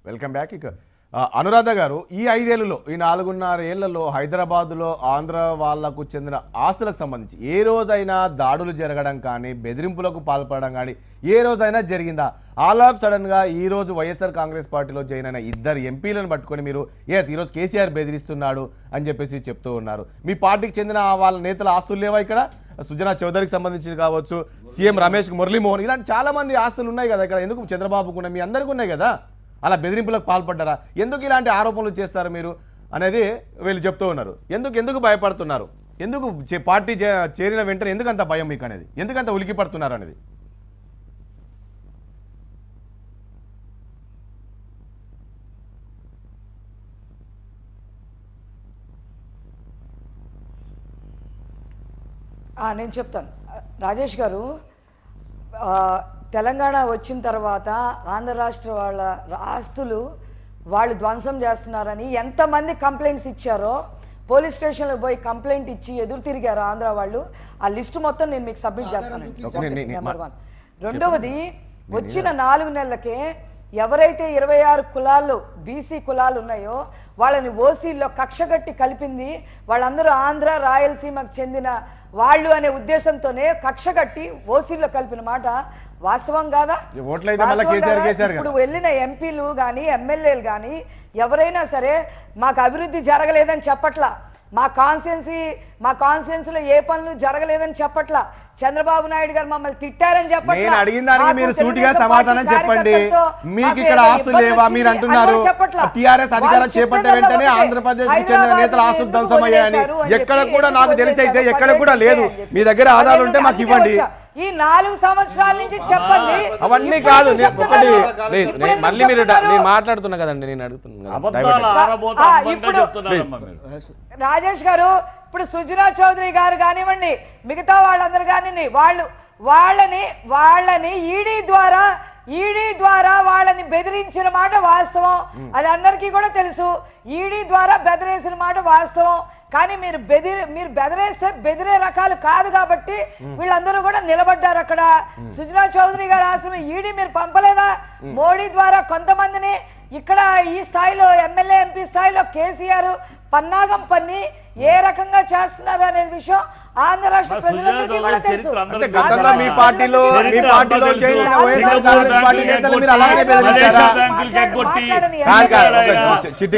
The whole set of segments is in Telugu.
Welcome back. ఇక అనురాధ గారు, ఈ 5 ఏళ్లలో ఈ 4.5 ఏళ్లలో హైదరాబాద్లో ఆంధ్ర వాళ్లకు చెందిన ఆస్తులకు సంబంధించి ఏ రోజైనా దాడులు జరగడం కానీ బెదిరింపులకు పాల్పడడం కానీ ఏ రోజైనా జరిగిందా? ఆల్ ఆఫ్ సడన్గా ఈ రోజు వైఎస్ఆర్ కాంగ్రెస్ పార్టీలో జాయిన్ అయిన 2 ఎంపీలను పట్టుకొని మీరు ఈరోజు కేసీఆర్ బెదిరిస్తున్నాడు అని చెప్పేసి చెప్తూ ఉన్నారు. మీ పార్టీకి చెందిన వాళ్ళ నేతల ఆస్తులు లేవా? ఇక్కడ సుజనా చౌదరికి సంబంధించి కావచ్చు, సీఎం రమేష్ మురళీమోహన్, ఇలాంటి చాలా మంది ఆస్తులు ఉన్నాయి కదా ఇక్కడ. ఎందుకు చంద్రబాబుకు ఉన్నాయి, మీ అందరికీ ఉన్నాయి కదా, అలా బెదిరింపులకు పాల్పడ్డారా? ఎందుకు ఇలాంటి ఆరోపణలు చేస్తారు మీరు అనేది వీళ్ళు చెప్తూ ఉన్నారు. ఎందుకు భయపడుతున్నారు? ఎందుకు పార్టీ చేరిన వెంటనే ఎందుకు అంత భయం మీకు అనేది, ఎందుకంత ఉలికి పడుతున్నారు అనేది? నేను చెప్తాను రాజేష్ గారు. తెలంగాణ వచ్చిన తర్వాత ఆంధ్ర రాష్ట్ర వాళ్ళ ఆస్తులు వాళ్ళు ధ్వంసం చేస్తున్నారని ఎంతమంది కంప్లైంట్స్ ఇచ్చారో, పోలీస్ స్టేషన్లో పోయి కంప్లైంట్ ఇచ్చి ఎదురు తిరిగారు ఆంధ్ర వాళ్ళు. ఆ లిస్ట్ మొత్తం నేను మీకు సబ్మిట్ చేస్తానండి. నెంబర్ 1. రెండవది, వచ్చిన 4 నెలలకే ఎవరైతే 26 కులాలు బీసీ కులాలు ఉన్నాయో వాళ్ళని ఓసీల్లో కక్షగట్టి కలిపింది వాళ్ళందరూ ఆంధ్ర రాయలసీమకు చెందిన వాళ్ళు అనే ఉద్దేశంతోనే కక్షగట్టి ఓసీల్లో కలిపిన మాట వాస్తవం కాదా? ఇప్పుడు వెళ్ళిన ఎంపీలు కానీ ఎమ్మెల్యేలు కానీ ఎవరైనా సరే మాకు అభివృద్ధి జరగలేదని చెప్పట్లా, మా కాన్స్టిట్యున్సీలో ఏ పనులు జరగలేదని చెప్పట్లా, చంద్రబాబు నాయుడు గారు మమ్మల్ని తిట్టారని చెప్పట్లా. అడిగిన దానికి మీరు సూటిగా సమాధానం చెప్పండి. మీకు ఇక్కడ ఆస్తులు లేవా మీరు అంటున్నారు. టీఆర్ఎస్ అధికారం చేపట్టిన వెంటనే ఆంధ్రప్రదేశ్ కి చెందిన నేతల ఆస్తులు ధ్వంసమయ్యాయని ఎక్కడ కూడా నాకు తెలిసి అయితే ఎక్కడ కూడా లేదు. మీ దగ్గర ఆధారాలు ఉంటే మాకు ఇవ్వండి. ఈ 4 సంవత్సరాల నుంచి చెప్పండి. అవన్నీ కాదు, మళ్ళీ మీరు నేను మాట్లాడుతున్నా కదండి, నేను అడుగుతున్నా. రాజేష్ గారు, ఇప్పుడు సుజనా చౌదరి గారు కానివ్వండి, మిగతా వాళ్ళందరూ కానివ్వండి, వాళ్ళని ఈడీ ద్వారా వాళ్ళని బెదిరించిన మాట వాస్తవం. అది అందరికీ కూడా తెలుసు. ఈడీ ద్వారా బెదిరేసిన మాట వాస్తవం. కానీ మీరు బెదిరేస్తే బెదిరే రకాలు కాదు కాబట్టి వీళ్ళందరూ కూడా నిలబడ్డారు అక్కడ. సుజనా చౌదరి గారి ఆశ్రమం ఈడీ మీరు పంపలేదా? మోడీ ద్వారా కొంతమందిని ఇక్కడ ఈ స్థాయిలో ఎమ్మెల్యే ఎంపీ స్థాయిలో కేసీఆర్ పన్నాగం పన్ని ఏ రకంగా చేస్తున్నారు అనేది విషయం ఆంధ్ర రాష్ట్ర ప్రజలందరికీ కూడా తెలుసు. మీ పార్టీలో చిట్టి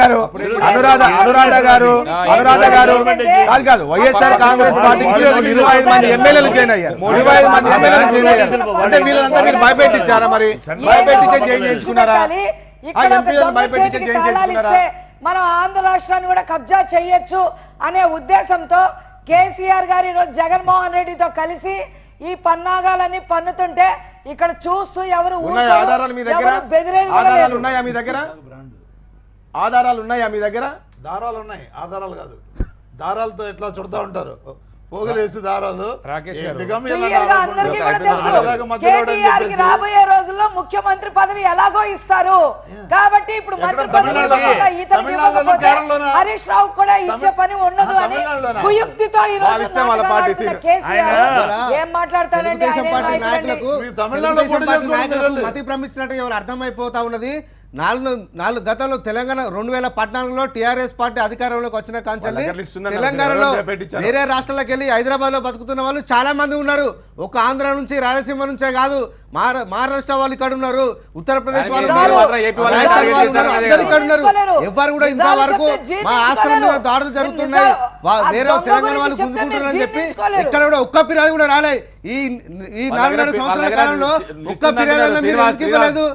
గారు అనురాధ గారు కాదు వైఎస్ఆర్ కాంగ్రెస్ పార్టీ 25 మంది ఎమ్మెల్యేలు జాయిన్ అయ్యారు. 25 మంది ఎమ్మెల్యేలు జాయిన్ అయ్యారు అంటే వీళ్ళంతా మీరు భయపెట్టించారా? మరి భయపెట్టించే జాయిన్ చేయించుకున్నారా? మనం ఆంధ్ర రాష్ట్రాన్ని కూడా కబ్జా చేయొచ్చు అనే ఉద్దేశంతో కేసీఆర్ గారు ఈరోజు జగన్మోహన్ రెడ్డితో కలిసి ఈ పన్నాగాలన్నీ పన్నుతుంటే ఇక్కడ చూస్తూ ఎవరు బెదిరేది ఉన్నాయా మీ దగ్గర? ఆధారాలు ఉన్నాయా మీ దగ్గర? దారాలు ఉన్నాయి, ఆధారాలు కాదు. దారాలతో ఎట్లా చుడతా ఉంటారు పోగులేసి దారాలు. రాబోయే రోజుల్లో ముఖ్యమంత్రి పదవి ఎలాగో ఇస్తారు కాబట్టి ఇప్పుడు మంత్రి పదవి హరీష్ రావు కూడా ఇచ్చే పని ఉండదు అని కుయుక్తితో ఈ రోజు కేసీఆర్ ఏం మాట్లాడతారండి? మతి భ్రమించినట్టు ఎవరు అర్థమైపోతా ఉన్నది. గతంలో తెలంగాణ 2014లో టీఆర్ఎస్ పార్టీ అధికారంలోకి వచ్చిన కాంచెల్లి తెలంగాణలో వేరే రాష్ట్రాలకు వెళ్ళి హైదరాబాద్ లో బతుకుతున్న వాళ్ళు చాలా మంది ఉన్నారు. ఒక ఆంధ్ర నుంచి రాయలసీమ నుంచే కాదు, మహారాష్ట్ర వాళ్ళు ఇక్కడ ఉన్నారు, ఉత్తరప్రదేశ్ వాళ్ళు అందరు ఇక్కడ ఉన్నారు. ఎవరు కూడా ఇంతవరకు మా ఆస్తుల మీద దాడులు జరుగుతున్నాయి, వేరే తెలంగాణ వాళ్ళు గుంజుకుంటున్నారని చెప్పి ఇక్కడ కూడా ఒక్క ఫిర్యాదు కూడా రాలే. ఈ 4.5 సంవత్సరాల కాలంలో ఒక్క ఫిర్యాదు మీరు ఎందుకు ఇవ్వలేదు?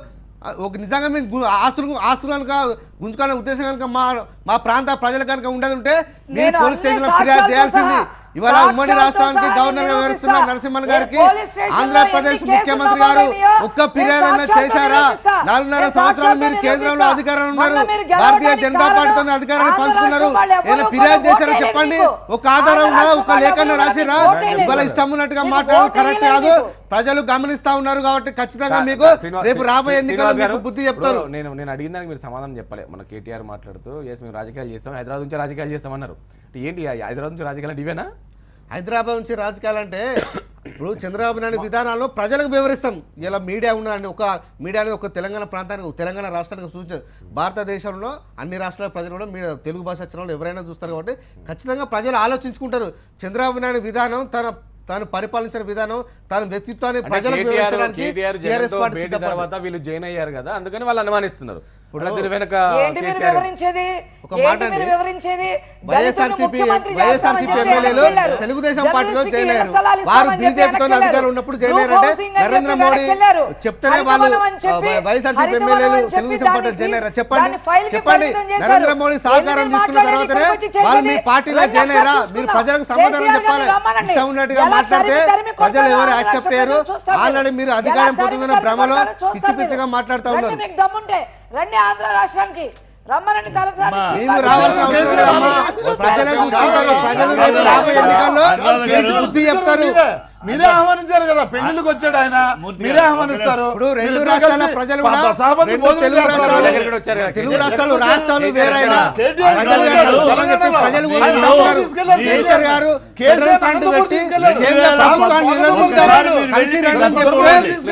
ఒక నిజంగా మేము ఆస్తులు కనుక గుంజుకోవాలనే ఉద్దేశం కనుక మా ప్రాంత ప్రజలు కనుక ఉండదు ఉంటే మీరు పోలీస్ స్టేషన్ లో ఫిర్యాదు చేయాల్సింది. ఇవాళ ఉమ్మడి రాష్ట్రానికి గవర్నర్ గా వ్యవహరిస్తున్న నరసింహన్ గారికి ఆంధ్రప్రదేశ్ ముఖ్యమంత్రి గారు ఒక్క ఫిర్యాదు చేశారా? 4.5 సంవత్సరాలు మీరు కేంద్రంలో అధికారంలో ఉన్నారు, భారతీయ జనతా పార్టీతో అధికారాన్ని పంచుకున్నారు. ఏదైనా ఫిర్యాదు చేశారా చెప్పండి? ఒక ఆధారం ఉన్నదా? ఒక లేఖను రాసిరా? ఇవాళ ఇష్టం ఉన్నట్టుగా మాట్లాడడం కరెక్ట్ కాదు. ప్రజలు గమనిస్తా ఉన్నారు కాబట్టి ఖచ్చితంగా మీకు రేపు రాబోయే ఎన్నికల్లో బుద్ధి చెప్తారు. నేను అడిగిన దానికి మీరు సమాధానం చెప్పాలి. మన కేటీఆర్ మాట్లాడుతూ మేము రాజకీయాలు చేస్తాం, హైదరాబాద్ నుంచి రాజకీయాలు చేస్తామన్నారు. ఏంటి హైదరాబాద్ నుంచి రాజకీయాలు ఇవేనా? హైదరాబాద్ నుంచి రాజకీయాలు అంటే ఇప్పుడు చంద్రబాబు నాయుడు విధానాలను ప్రజలకు వివరిస్తాం. ఇలా మీడియా ఉన్నదండి, ఒక మీడియాని ఒక తెలంగాణ ప్రాంతానికి తెలంగాణ రాష్ట్రానికి సూచించారు. భారతదేశంలో అన్ని రాష్ట్రాల ప్రజలు కూడా మీరు తెలుగు భాష వచ్చిన వాళ్ళు ఎవరైనా చూస్తారు కాబట్టి ఖచ్చితంగా ప్రజలు ఆలోచించుకుంటారు. చంద్రబాబు నాయుడు విధానం తాను పరిపాలించిన విధానం తన వ్యక్తిత్వాన్ని ప్రజలకు వివరించడానికి టీఆర్ఎస్ పార్టీ తర్వాత వీళ్ళు జాయిన్ అయ్యారు కదా, అందుకని వాళ్ళు అనుమానిస్తున్నారు. వైఎస్ఆర్సీపీ ఎమ్మెల్యేలు తెలుగుదేశం పార్టీలో జాయిన్ అయ్యారు. వారు బీజేపీతో అధికారులు ఉన్నప్పుడు జాయిన్ అయ్యారంటే నరేంద్ర మోడీ చెప్తేనే వాళ్ళు వైఎస్ఆర్సీపీ ఎమ్మెల్యేలు తెలుగుదేశం పార్టీలో జాయిన్ అయ్యారా? చెప్పండి. నరేంద్ర మోడీ సహకారం తీసుకున్న తర్వాతనే వాళ్ళు మీ పార్టీలో జాయిన్ అయ్యారా? మీరు ప్రజలకు సమాధానం చెప్పాలి. ఇష్టం ఉన్నట్టుగా మాట్లాడితే ప్రజలు ఎవరు యాక్సెప్ట్ అయ్యారు? ఆల్రెడీ మీరు అధికారం పోతుందన్న భ్రమలో పిచ్చి పిచ్చిగా మాట్లాడుతూ ఉన్నారు. రండి ఆంధ్ర రాష్ట్రానికి రమ్మనండి. మేము రావాల్సిన అవసరం లేదమ్మా. ప్రజలే చూసుకుంటారు. ప్రజలు రాబోయే ఎన్నికల్లో బుద్ధి చెప్తారు. మీరే ఆహ్వానించారు కదా, పెళ్లికి వచ్చాడు ఆయన, మీరే ఆహ్వానిస్తారు. ఇప్పుడు రెండు రాష్ట్రాల ప్రజలు తెలుగు రాష్ట్రాలు వేరైనా ప్రజలు కేసీఆర్ గారు కేంద్ర ప్రభుత్వాన్ని నిలదీస్తారు. కలిసి రండి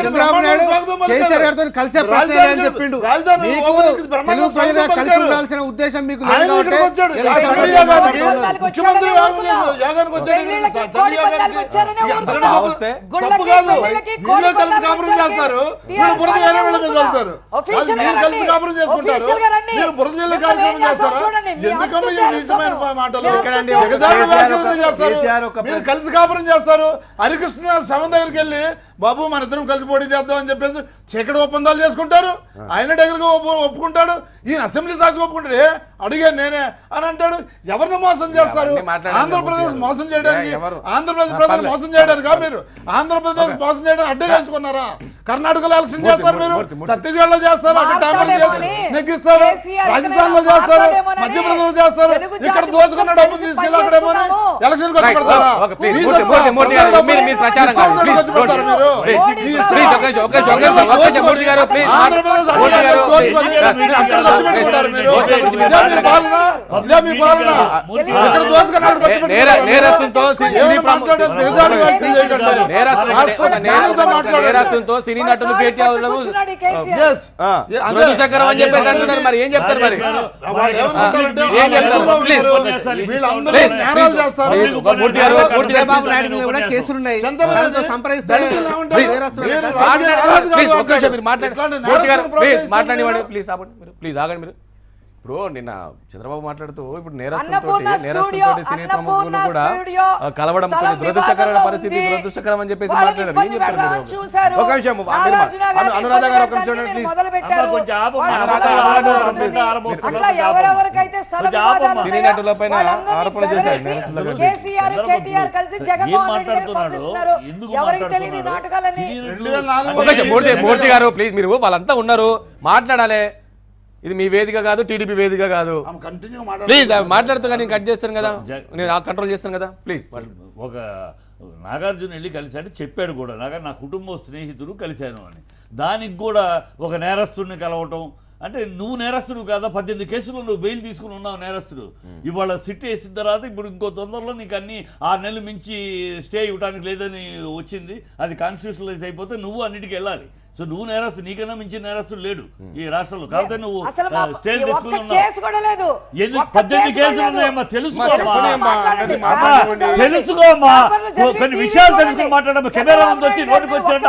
చంద్రబాబు నాయుడు కేసీఆర్ గారితో కలిసే ప్రశ్న అని చెప్పిండు. మీకు తెలుగు ప్రజలు కలిసి ఉండాల్సిన ఉద్దేశం మీకు లేదు కాబట్టి ముఖ్యమంత్రి యోగానికి వచ్చాడు. కలిసి కాపురం చేస్తారు. హరికృష్ణ శవం దగ్గరికి వెళ్ళి బాబు మన ఇద్దరం కలిసి పోటీ చేద్దాం అని చెప్పేసి చీకటి ఒప్పందాలు చేసుకుంటారు. ఆయన దగ్గరగా ఒప్పుకుంటాడు, ఈయన అసెంబ్లీ సాక్షి ఒప్పుకుంటాడు. అడిగాను నేనే అని అంటాడు. ఎవరిని మోసం చేస్తారు? ఆంధ్రప్రదేశ్ మోసం చేయడానికి, ఆంధ్రప్రదేశ్ ప్రజలు మోసం చేయడానికి మీరు ఆంధ్రప్రదేశ్ మోసం చేయడానికి అడ్డగా ఎంచుకున్నారా? కర్ణాటకలో ఎలక్షన్ చేస్తారు, మీరు ఛత్తీస్గఢ్ లో చేస్తారు, నెగ్గిస్తారు, రాజస్థాన్ లో చేస్తారు, మధ్యప్రదేశ్ లో చేస్తారు. ఇక్కడ దోచుకున్న డబ్బు తీసుకెళ్ళి అక్కడేమో ఎలక్షన్ ఖర్చు పెడతారా? నేరస్తుతో సినీ నటులు భేటీ దురదృష్టకరం అని చెప్పేసి అంటున్నారు. మరి ఏం చెప్తారు? మరి ఏం చెప్తారు? ప్లీజ్ ఆగండి మీరు. ఇప్పుడు నిన్న చంద్రబాబు మాట్లాడుతూ ఇప్పుడు నేరస్తులతో సినీ ప్రముఖులు కూడా కలవడం కొంచెం దురదృష్టకరమైన పరిస్థితి, దురదృష్టకరం అని చెప్పేసి మాట్లాడారు. ఏం చెప్తారు మీరు? ఒక విషయం అనురాధ గారు, ఒక నిమిషం ప్లీజ్. సినీ నటుల పైన ఆరోపణ చేశారు. మూర్తి గారు ప్లీజ్, మీరు వాళ్ళంతా ఉన్నారు, మాట్లాడాలి. ఇది మీ వేదిక కాదు, టీడీపీ వేదిక కాదు. ప్లీజ్ మాట్లాడుతూ నేను కట్ చేస్తాను కదా, నేను కంట్రోల్ చేస్తాను కదా. ప్లీజ్. ఒక నాగార్జున వెళ్ళి కలిశాడు, చెప్పాడు కూడా నా కుటుంబ స్నేహితుడు కలిశాను అని. దానికి కూడా ఒక నేరస్తుడిని కలవటం అంటే నువ్వు నేరస్తుడు కాదా? 18 కేసులు నువ్వు బెయిల్ తీసుకుని ఉన్నావు నేరస్తుడు. ఇవాళ సిట్ వేసిన తర్వాత ఇప్పుడు ఇంకో తొందరలో నీకు అన్ని 6 నెలలు మించి స్టే ఇవ్వడానికి లేదని వచ్చింది. అది కాన్స్టిట్యూషనలైజ్ అయిపోతే నువ్వు అన్నిటికీ వెళ్ళాలి. సో నువ్వు నేరస్తుడు, నీకన్నా మించి నేరస్తుడు లేడు ఈ రాష్ట్రంలో. కాబట్టి నువ్వు స్టేజ్ తెచ్చుకుని ఉన్నావు. 18 కేసులు ఉన్నాయమ్మా, తెలుసుకోమ్మా. కొన్ని విషయాలు తెలుసుకుని మాట్లాడమ్మా. కెమెరా ముందు వచ్చి నోటికి వచ్చినట్టు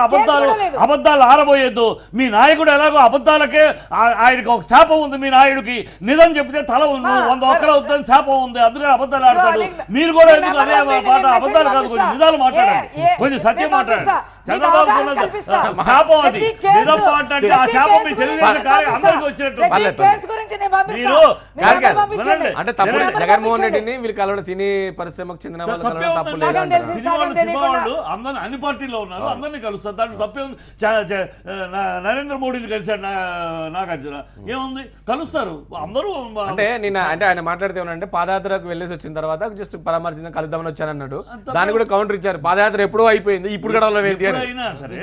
అబద్ధాలు ఆరబోయేద్దు. మీ నాయకుడు ఎలాగో అబద్ధాలకే ఆయనకి ఒక శాపం ఉంది. మీ నాయుడికి నిజం చెప్తే తల 100 ఒక్కరు అవుతుంది శాపం ఉంది, అందుకని అబద్ధాలు ఆడతాడు. మీరు కూడా ఎందుకు అదే మాట? అబద్ధాలు కాదు, కొంచెం నిజాలు మాట్లాడండి, కొంచెం సత్యం మాట్లాడండి. చంద్రబాబు శాపం అది నిజం మాట్లాడితే ఆ శాపం మీ తెలుగుదేశం అందరికీ వచ్చినట్టు. అంటే తప్పు జగన్మోహన్ రెడ్డిని వీళ్ళు కలవడం సినీ పరిశ్రమకు చెందిన వాళ్ళు తప్పు లేదు. వాళ్ళు అందరిని అన్ని పార్టీలో ఉన్నారు, అందరినీ కలుస్తారు, దాంట్లో తప్పే ఉంది. నరేంద్ర మోడీని కలిశాడు నాగార్జున, ఏముంది? కలుస్తారు అందరూ. అంటే నిన్న అంటే ఆయన మాట్లాడితే ఏమనంటే పాదయాత్రకు వెళ్ళేసి వచ్చిన తర్వాత జస్ట్ పరామర్శించడం కలుద్దామని వచ్చానన్నాడు. దాన్ని కూడా కౌంటర్ ఇచ్చారు. పాదయాత్ర ఎప్పుడో అయిపోయింది, ఇప్పుడు కూడా ఏంటి అయినా సరే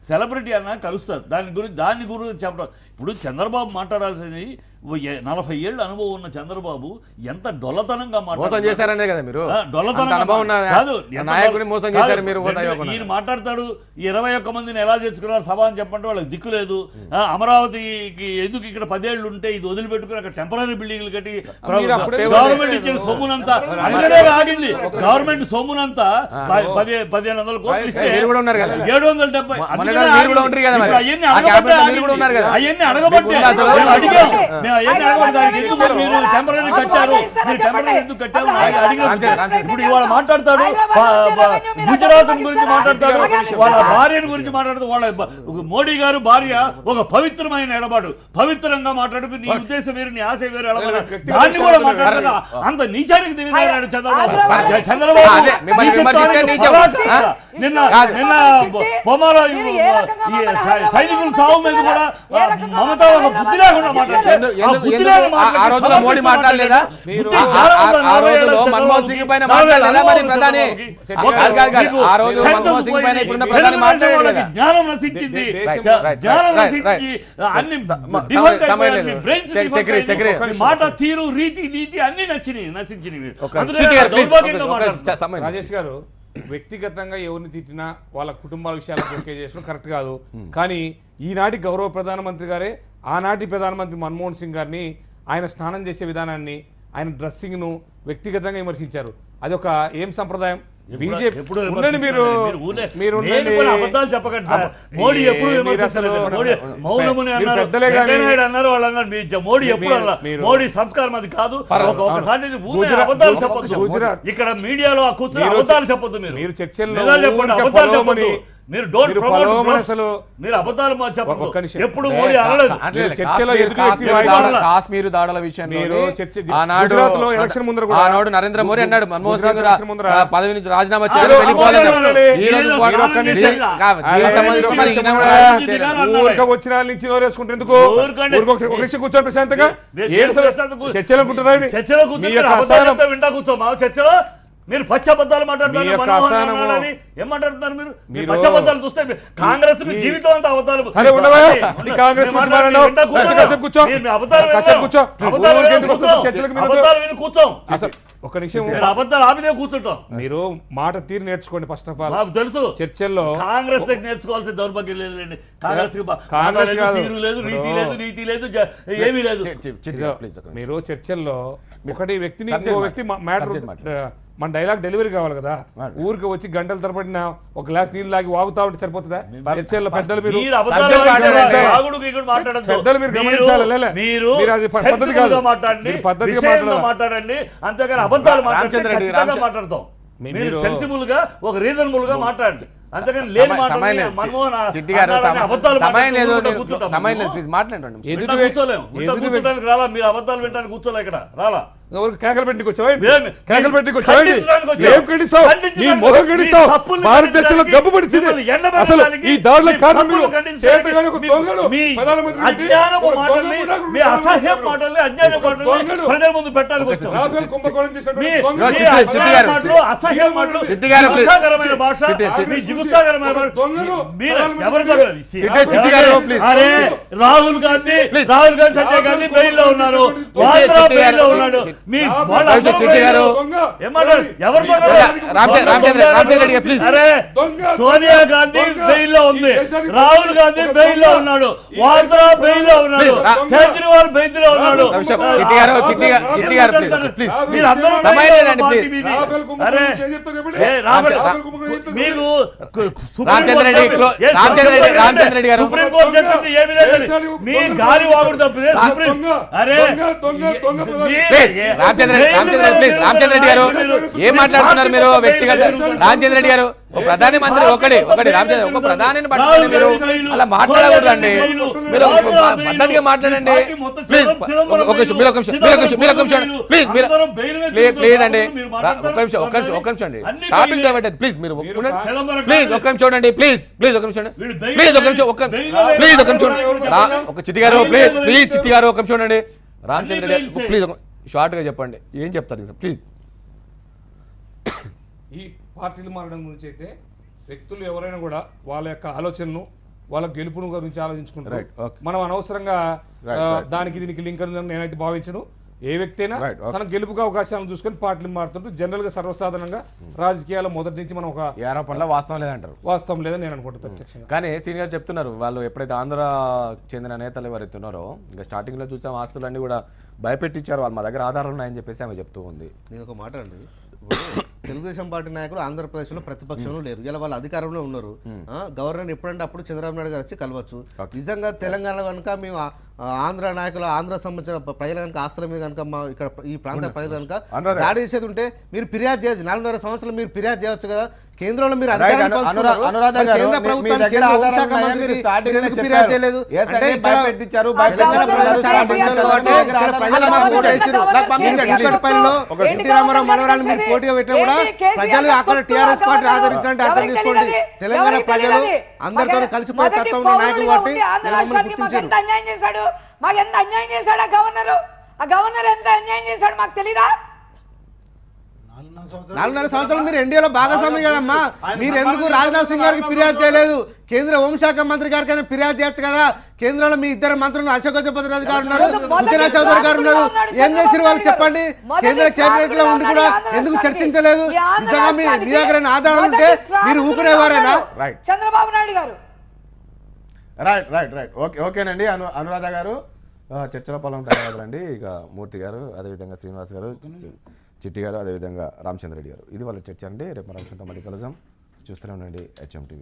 సెలబ్రిటీ అన్న కలుస్తారు. దాని గురించి చెప్పడం. ఇప్పుడు చంద్రబాబు మాట్లాడాల్సింది 40 ఏళ్ళ అనుభవం ఉన్న చంద్రబాబు ఎంత డొల్లతనంగా మోసం చేశారనే కదా మీరు. ఈయన మాట్లాడతాడు 21 మందిని ఎలా తెచ్చుకున్నారు సభ అని చెప్పంటే వాళ్ళకి దిక్కు లేదు. అమరావతికి ఎందుకు ఇక్కడ 10 ఏళ్ళు ఉంటే ఇది వదిలిపెట్టుకుని అక్కడ టెంపరీ బిల్డింగ్లు కట్టి గవర్నమెంట్ ఇచ్చిన సొమ్మునంతా అందుకనే ఆగింది. గవర్నమెంట్ సొమ్మునంతా 1500 కోట్లు ఇస్తే 770 అవన్నీ అడగబట్టే ఇప్పుడు ఇవాళ మాట్లాడతాడు గుజరాత్ గురించి మాట్లాడతాడు, వాళ్ళ భార్యను గురించి మాట్లాడుతూ వాళ్ళ మోడీ గారు భార్య ఒక పవిత్రమైన ఎడబాటు పవిత్రంగా మాట్లాడుతూ నీ ఉద్దేశం వేరు నీ ఆశ వేరు దాన్ని కూడా మాట్లాడతా అంత నీచానికి దిగజారాడు చంద్రబాబు. నిన్న బొమ్మలో సైనికుల సాగు మీద కూడా మమతా ఒక బుద్ధి లేకుండా మాట్లాడతారు. ఆ రోజులో మోడీ మాట్లాడలేదా? ఆ రోజులో మన్మోహన్ సింగ్ పైన మాట్లాడలేదా మరి ప్రధాని? ఆ రోజు మన్మోహన్ సింగ్ పైన ఇప్పుడున్న ప్రధాని మాట్లాడలేదు. జ్ఞానం నశించింది, అన్ని మాట తీరు రీతి నీతి అన్ని నశించినవి. రాజేష్ గారు వ్యక్తిగతంగా ఎవరిని తిట్టినా వాళ్ళ కుటుంబాల విషయాలకు ఓకే చేసిన కరెక్ట్ కాదు. కానీ ఈనాటి గౌరవ ప్రధానమంత్రి గారే ఆనాటి ప్రధానమంత్రి మన్మోహన్ సింగ్ గారిని ఆయన స్నానం చేసే విధానాన్ని ఆయన డ్రెస్సింగ్ను వ్యక్తిగతంగా విమర్శించారు. అదొక ఏం సంప్రదాయం? బీజేపీ మీరు అబద్ధాలు చెప్పకండి సార్. మోడీ ఎప్పుడు పెద్దలే అన్నారు వాళ్ళు అన్నారు మోడీ ఎప్పుడు మోడీ సంస్కారం అది కాదు. ఒకసారి అబద్ధాలు చెప్పొద్దు. ఇక్కడ మీడియాలో కూర్చొని అబద్ధాలు చెప్పొద్దు. మీరు చర్చల్లో చెప్పండి. మీరు మీరు అబద్ధాలు చెప్పండి. ఎప్పుడు మోడీ అనలేదు. కాశ్మీర్ దాడుల విషయంలో ఆనాడు ఎలక్షన్ ముందర ఆనాడు నరేంద్ర మోడీ అన్నాడు మన్మోహన్ సింగ్ పదవి నుంచి రాజీనామా చేయాలి. వచ్చిన నుంచి వేసుకుంటే ఎందుకు కూర్చొని ప్రశాంతంగా చర్చలో కూర్చోమా? చర్చలో మీరు పచ్చబద్దాలు మాట్లాడుతున్నారు. ఏం మాట్లాడుతున్నారు మీరు? పచ్చబద్దాలు చూస్తే కాంగ్రెస్ జీవితం అంతా అబద్ధాలు. ఒక నిమిషం అబద్ధాలు ఆపితే కూర్చుంటాం. మీరు మాట తీరు నేర్చుకోండి. ఫస్ట్ ఆఫ్ ఆల్ నాకు తెలుసు చర్చల్లో కాంగ్రెస్ నేర్చుకోవాల్సిన దౌర్భాగ్యం లేదు. కాంగ్రెస్ తీరు లేదు, నీతి లేదు, ఏమీ లేదు. మీరు చర్చల్లో ఒకటి వ్యక్తిని ఇంకో వ్యక్తి మ్యాటర్ మన డైలాగ్ డెలివరీ కావాలి కదా. ఊరికి వచ్చి గంటల తరబడిన ఒక గ్లాస్ నీళ్ళు లాగి వాగుతా ఉంటే సరిపోతుందా? చర్చల్లో పెద్దలు మీరు పద్ధతి కాదు. పద్ధతిగా మాట్లాడండి, అంతేగాని అబద్ధాలు మాట్లాడతాం. మీరు సెన్సిబుల్ గా ఒక రీజనబుల్ గా మాట్లాడండి, అంతేగాని లేని రాలా. మీరు అబద్ధాలు వినడానికి కూర్చోలే, ఇక్కడ రాలా. కేకలు పెట్టి భారతదేశంలో గబ్బు పడిచింది. అసలు ఈ దాడుల కారణం ప్రజల ముందు పెట్టడానికి భాష రాహుల్ గాంధీ సంజయ్ గాంధీ బెయిల్లో ఉన్నారు, బెయిల్లో ఉన్నాడు. సోనియా గాంధీ బెయిల్లో ఉంది, రాహుల్ గాంధీ బెయిల్లో ఉన్నాడు, వాద్రా బెయిల్లో ఉన్నాడు, కేజ్రీవాల్ బెయిల్లో ఉన్నాడు. మీకు సుప్రీంకోర్టు చెప్పింది ఏమి లేదు. మీ గాలి వాగుడు తప్పితే రామచంద్ర రెడ్డి గారు ఏం మాట్లాడుతున్నారు మీరు? వ్యక్తిగత రామచంద్ర రెడ్డి గారు ప్రధాని మంత్రి ఒకటి రామచంద్ర ఒక ప్రధానిని పట్టుకుని మీరు అలా మాట్లాడకూడదండి. మీరు పద్ధతిగా మాట్లాడండి ప్లీజ్. ప్లీజ్ అండి, ఒక్క నిమిషం అండి. టాపిక్ పెట్టండి ప్లీజ్. మీరు ప్లీజ్ ఒక్క నిమిషం చూడండి. ప్లీజ్ ఒక నిమిషం ఒక చిట్టి గారు ప్లీజ్ చిట్టి గారు ఒక నిమిషం చూడండి. రామచంద్ర రెడ్డి ప్లీజ్ షార్ట్గా చెప్పండి, ఏం చెప్తారు ప్లీజ్. ఈ పార్టీలు మారడం గురించి అయితే వ్యక్తులు ఎవరైనా కూడా వాళ్ళ యొక్క ఆలోచనను వాళ్ళ గెలుపును గురించి ఆలోచించుకుంటారు. Right, okay. మనం అనవసరంగా Right. దానికి దీనికి లింక్ ఉందని నేనైతే భావించను. ఏ వ్యక్తి అయినా Right, okay. తన గెలుపుగా అవకాశాలను చూసుకొని పార్టీలు మారుతుంటూ జనరల్ గా సర్వసాధారణంగా రాజకీయాల మొదటి నుంచి మనం ఒక ఈ ఆరోపణలో వాస్తవం లేదంటారు. వాస్తవం లేదని నేను అనుకుంటున్నాను ప్రత్యక్షంగా. కానీ సీనియర్ చెప్తున్నారు వాళ్ళు ఎప్పుడైతే ఆంధ్ర చెందిన నేతలు ఎవరైతే ఉన్నారో ఇంకా స్టార్టింగ్లో చూసాం ఆస్తులన్నీ కూడా భయపెట్టించారు, వాళ్ళు మా దగ్గర ఆధారాలు ఉన్నాయని చెప్పేసి ఆమె చెప్తూ ఉంది. నేను ఒక మాట అండి, తెలుగుదేశం పార్టీ నాయకులు ఆంధ్రప్రదేశ్లో ప్రతిపక్షంలో లేరు, ఇలా వాళ్ళు అధికారంలో ఉన్నారు. గవర్నర్ ఎప్పుడంటే అప్పుడు చంద్రబాబు నాయుడు గారు వచ్చి కలవచ్చు. నిజంగా తెలంగాణ కనుక మేము ఆంధ్ర నాయకులు ఆంధ్ర సంబంధించిన ప్రజలు కనుక ఆస్తుల మీద కనుక మా ఇక్కడ ఈ ప్రాంత ప్రజలు కనుక దాడి చేసేది ఉంటే మీరు ఫిర్యాదు చేయొచ్చు. 4.5 సంవత్సరాలు మీరు ఫిర్యాదు చేయొచ్చు కదా. కేంద్రంలో మీరు అధికారాన్ని పంచుకున్నారు. కేంద్ర ప్రభుత్వానికి కేంద్ర హోంశాఖ మంత్రికి ఎందుకు ఫిర్యాదు చేయలేదు? అంటే ఇక్కడ తెలంగాణ ప్రజలు చాలా మంది కాబట్టి ఇక్కడ ప్రజలు మాకు ఓటు వేసారు. కూకట్పల్లిలో ఎన్టీ రామారావు మనవరాన్ని మీరు పోటీగా పెట్టినా కూడా ప్రజలు అక్కడ టీఆర్ఎస్ పార్టీ ఆదరించాలంటే అర్థం చేసుకోండి. తెలంగాణ ప్రజలు అందరితో కలిసిపోయే తత్వం ఉన్న నాయకులు కాబట్టి గుర్తించారు. మాకు ఎంత అన్యాయం చేశాడు ఆ గవర్నర్ ఎంత అన్యాయం చేశాడు మాకు తెలీదా? 4.5 సంవత్సరాలు మీరు ఎన్డీఏలో భాగస్వామి కదమ్మా. మీరు ఎందుకు రాజ్నాథ్ సింగ్ గారికి ఫిర్యాదు చేయలేదు? కేంద్ర హోంశాఖ మంత్రి గారికైనా ఫిర్యాదు చేయొచ్చు కదా. కేంద్రంలో మీ ఇద్దరు మంత్రులు అశోక్ గజపతిరాజు గారు ఉన్నారు, సుజనా చౌదరి గారు ఉన్నారు. ఏం చేసిన వాళ్ళు చెప్పండి. కేంద్ర కేబినెట్ లో ఉండి కూడా ఎందుకు చర్చించలేదు? నిజంగా మీ దగ్గర ఆధారాలు ఉంటే మీరు ఊపిరేవారేనా? చంద్రబాబు నాయుడు గారు. రైట్ ఓకేనండి. అనురాధ గారు చర్చలో పాల్గొంటారండి. ఇక మూర్తి గారు, అదేవిధంగా శ్రీనివాస్ గారు, చిట్టి గారు, అదేవిధంగా రామచంద్ర రెడ్డి గారు, ఇది వాళ్ళ చర్చ అండి. రేపు రామచంద్ర మళ్ళీ కలుద్దాం. చూస్తూనే ఉండండి HM TV.